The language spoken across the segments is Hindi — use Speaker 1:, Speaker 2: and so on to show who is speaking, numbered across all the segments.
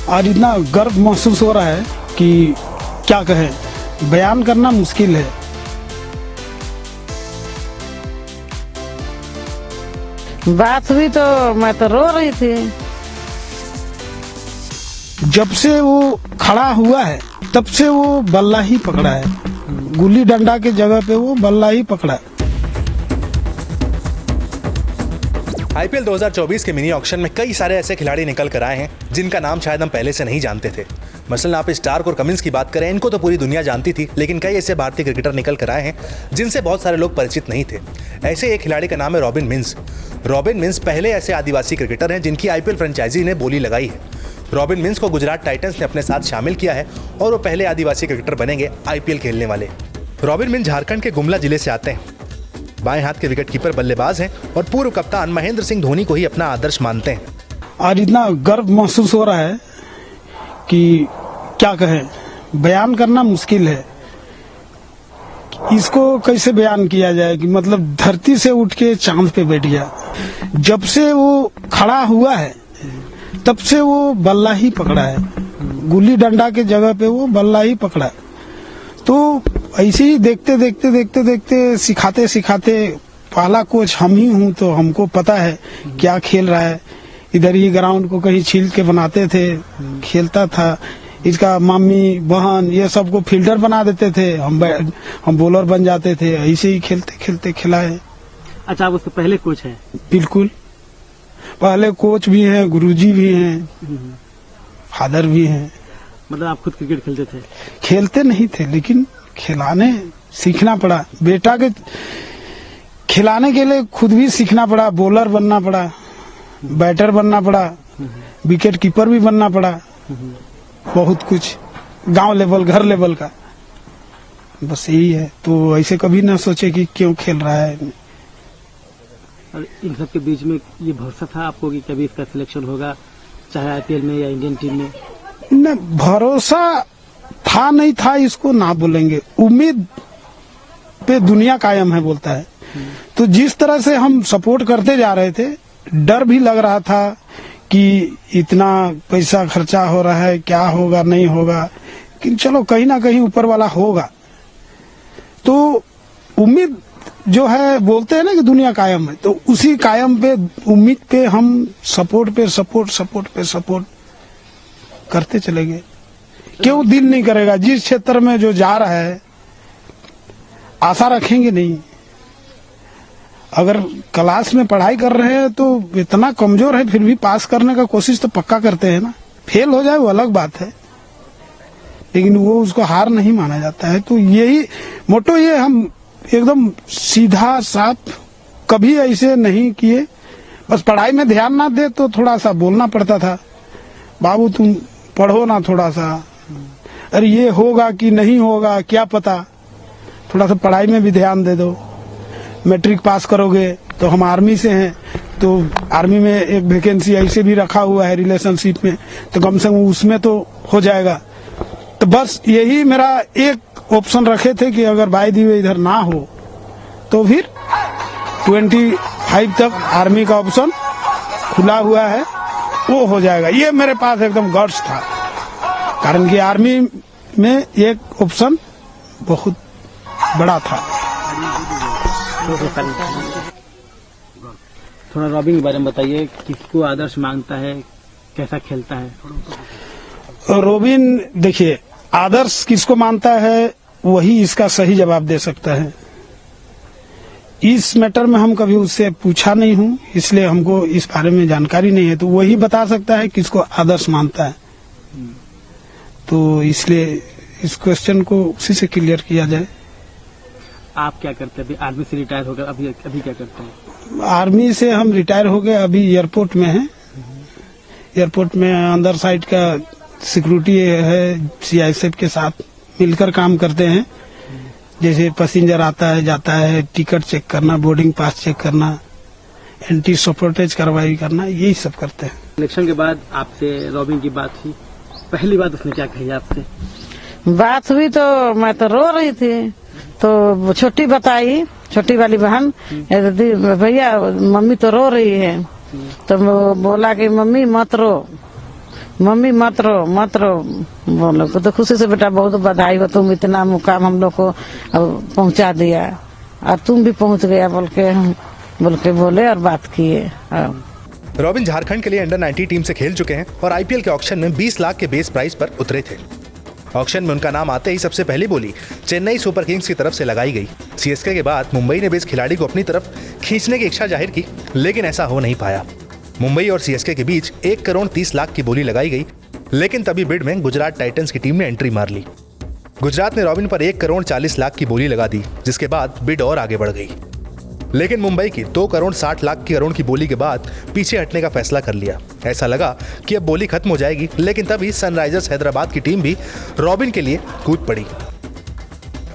Speaker 1: और इतना गर्व महसूस हो रहा है कि क्या कहें, बयान करना मुश्किल है।
Speaker 2: बात हुई तो मैं तो रो रही थी।
Speaker 1: जब से वो खड़ा हुआ है तब से वो बल्ला ही पकड़ा है, गुल्ली डंडा के जगह पे वो बल्ला ही पकड़ा है।
Speaker 3: आईपीएल 2024 के मिनी ऑक्शन में कई सारे ऐसे खिलाड़ी निकल कर आए हैं जिनका नाम शायद हम पहले से नहीं जानते थे। मसलन आप स्टार्क और कमिंस की बात करें, इनको तो पूरी दुनिया जानती थी, लेकिन कई ऐसे भारतीय क्रिकेटर निकल कर आए हैं जिनसे बहुत सारे लोग परिचित नहीं थे। ऐसे एक खिलाड़ी का नाम है रॉबिन मिंस। रॉबिन मिंस पहले ऐसे आदिवासी क्रिकेटर हैं जिनकी आईपीएल फ्रेंचाइजी ने बोली लगाई है। रॉबिन मिंस को गुजरात टाइटंस ने अपने साथ शामिल किया है और वो पहले आदिवासी क्रिकेटर बनेंगे आईपीएल खेलने वाले। रॉबिन मिंस झारखंड के गुमला जिले से आते हैं। बाएं हाथ के विकेटकीपर बल्लेबाज हैं और पूर्व कप्तान महेंद्र सिंह धोनी को ही अपना आदर्श मानते हैं।
Speaker 1: और इतना गर्व महसूस हो रहा है कि क्या कहें, बयान करना मुश्किल है। इसको कैसे बयान किया जाए कि मतलब धरती से उठ के चांद पे बैठ गया। जब से वो खड़ा हुआ है तब से वो बल्ला ही पकड़ा है, गुल्ली डंडा के जगह पे वो बल्ला ही पकड़ा है। तो ऐसे ही देखते सिखाते पहला कोच हम ही हूँ, तो हमको पता है क्या खेल रहा है। इधर ही ग्राउंड को कहीं छील के बनाते थे, खेलता था। इसका मम्मी बहन ये सबको फील्डर बना देते थे, हम बॉलर बन जाते थे। ऐसे ही खेलते खिला है।
Speaker 4: अच्छा, आप उसके पहले कोच हैं?
Speaker 1: बिल्कुल, पहले कोच भी हैं, गुरुजी भी हैं, फादर भी हैं।
Speaker 4: मतलब आप खुद क्रिकेट खेलते थे?
Speaker 1: खेलते नहीं थे, लेकिन खिलाने सीखना पड़ा। बेटा के खिलाने के लिए खुद भी सीखना पड़ा, बॉलर बनना पड़ा, बैटर बनना पड़ा, विकेट कीपर भी बनना पड़ा, बहुत कुछ गांव लेवल घर लेवल का। बस यही है। तो ऐसे कभी ना सोचे कि क्यों खेल रहा है।
Speaker 4: और इन सब के बीच में ये भरोसा था आपको कि कभी इसका सिलेक्शन होगा, चाहे आईपीएल में या इंडियन टीम में?
Speaker 1: न, भरोसा था नहीं था इसको ना बोलेंगे, उम्मीद पे दुनिया कायम है बोलता है। तो जिस तरह से हम सपोर्ट करते जा रहे थे, डर भी लग रहा था कि इतना पैसा खर्चा हो रहा है, क्या होगा नहीं होगा, कि चलो कहीं ना कहीं ऊपर वाला होगा। तो उम्मीद जो है, बोलते हैं ना कि दुनिया कायम है, तो उसी कायम पे उम्मीद पे हम सपोर्ट पे सपोर्ट करते चले गए। क्यों दिल नहीं करेगा? जिस क्षेत्र में जो जा रहा है, आशा रखेंगे नहीं। अगर क्लास में पढ़ाई कर रहे हैं तो इतना कमजोर है, फिर भी पास करने का कोशिश तो पक्का करते हैं ना। फेल हो जाए वो अलग बात है, लेकिन वो उसको हार नहीं माना जाता है। तो यही मोटो, ये हम एकदम सीधा साफ कभी ऐसे नहीं किए। बस पढ़ाई में ध्यान ना दे तो थोड़ा सा बोलना पड़ता था, बाबू तुम पढ़ो ना थोड़ा सा, अरे ये होगा कि नहीं होगा क्या पता, थोड़ा सा पढ़ाई में भी ध्यान दे दो। मैट्रिक पास करोगे तो हम आर्मी से हैं, तो आर्मी में एक वैकेंसी ऐसे भी रखा हुआ है रिलेशनशिप में, तो कम से कम उसमें तो हो जाएगा। तो बस यही मेरा एक ऑप्शन रखे थे कि अगर बाय दी वे इधर ना हो तो फिर 25 तक आर्मी का ऑप्शन खुला हुआ है, वो हो जाएगा। ये मेरे पास एकदम गट्स था, कारण कि आर्मी में एक ऑप्शन बहुत बड़ा था।
Speaker 4: थोड़ा रॉबिन के बारे में बताइए, किसको आदर्श मानता है, कैसा खेलता है?
Speaker 1: रॉबिन देखिए, आदर्श किसको मानता है वही इसका सही जवाब दे सकता है। इस मैटर में हम कभी उससे पूछा नहीं हूँ, इसलिए हमको इस बारे में जानकारी नहीं है। तो वही बता सकता है किसको आदर्श मानता है। तो इसलिए इस क्वेश्चन को उसी से क्लियर किया जाए।
Speaker 4: आप क्या करते हैं? अभी आर्मी से रिटायर हो गए, अभी क्या करते हैं?
Speaker 1: आर्मी से हम रिटायर हो गए, अभी एयरपोर्ट में हैं। एयरपोर्ट में अंदर साइड का सिक्योरिटी है, सीआईएसएफ के साथ मिलकर काम करते हैं। जैसे पैसेंजर आता है जाता है, टिकट चेक करना, बोर्डिंग पास चेक करना, एंटी सपोर्टेज कार्रवाई करना, यही सब करते हैं।
Speaker 4: इलेक्शन के बाद आपसे रॉबिन की बात हुई, पहली बात उसने क्या कही आपसे?
Speaker 2: बात हुई तो मैं तो रो रही थी। तो छोटी बताई, छोटी वाली बहन, भैया मम्मी तो रो रही है। तो वो बोला कि मम्मी मत रो, मम्मी मत रो बोलो तो खुशी से बेटा बहुत बधाई हो, तुम इतना मुकाम हम लोग को पहुंचा दिया और तुम भी पहुंच गया बोल के बोले और बात किए।
Speaker 3: रॉबिन झारखंड के लिए अंडर 90 टीम से खेल चुके हैं और आईपीएल के ऑक्शन में 20 लाख के बेस प्राइस पर उतरे थे। ऑक्शन में उनका नाम आते ही सबसे पहली बोली चेन्नई सुपर किंग्स की तरफ से लगाई गई। सीएसके के बाद मुंबई ने भी इस खिलाड़ी को अपनी तरफ खींचने की इच्छा जाहिर की, लेकिन ऐसा हो नहीं पाया। मुंबई और सीएसके के बीच 1 करोड़ 30 लाख की बोली लगाई गई, लेकिन तभी बिड में गुजरात टाइटंस की टीम ने एंट्री मार ली। गुजरात ने रॉबिन पर 1 करोड़ 40 लाख की बोली लगा दी, जिसके बाद बिड और आगे बढ़ गई। लेकिन मुंबई की 2 करोड़ 60 लाख की बोली के बाद पीछे हटने का फैसला कर लिया। ऐसा लगा कि अब बोली खत्म हो जाएगी, लेकिन तभी सनराइजर्स हैदराबाद की टीम भी रॉबिन के लिए कूद पड़ी।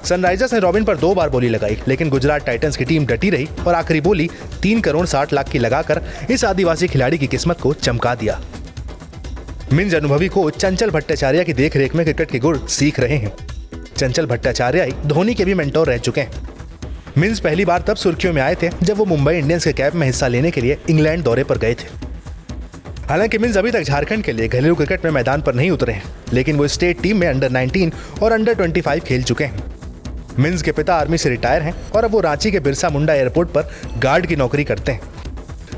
Speaker 3: सनराइजर्स ने रॉबिन पर 2 बार बोली लगाई, लेकिन गुजरात टाइटंस की टीम डटी रही और आखिरी बोली 3 करोड़ 60 लाख की लगाकर इस आदिवासी खिलाड़ी की किस्मत को चमका दिया। मिंज अनुभवी कोच चंचल भट्टाचार्य की देखरेख में क्रिकेट के गुर सीख रहे हैं। चंचल भट्टाचार्य धोनी के भी मेंटोर रह चुके हैं। मिंज पहली बार तब सुर्खियों में आए थे जब वो मुंबई इंडियंस के कैंप में हिस्सा लेने के लिए इंग्लैंड दौरे पर गए थे। हालांकि मिंज अभी तक झारखंड के लिए घरेलू क्रिकेट में मैदान पर नहीं उतरे हैं, लेकिन वो स्टेट टीम में अंडर 19 और अंडर 25 खेल चुके हैं। मिंज के पिता आर्मी से रिटायर हैं और अब वो रांची के बिरसा मुंडा एयरपोर्ट पर गार्ड की नौकरी करते हैं।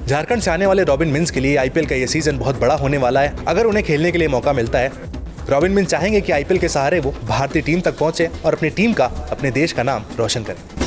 Speaker 3: झारखंड से आने वाले रॉबिन मिंज के लिए आईपीएल का ये सीजन बहुत बड़ा होने वाला है। अगर उन्हें खेलने के लिए मौका मिलता है, रॉबिन मिंज चाहेंगे कि आईपीएल के सहारे वो भारतीय टीम तक पहुंचे और अपनी टीम का, अपने देश का नाम रोशन करें।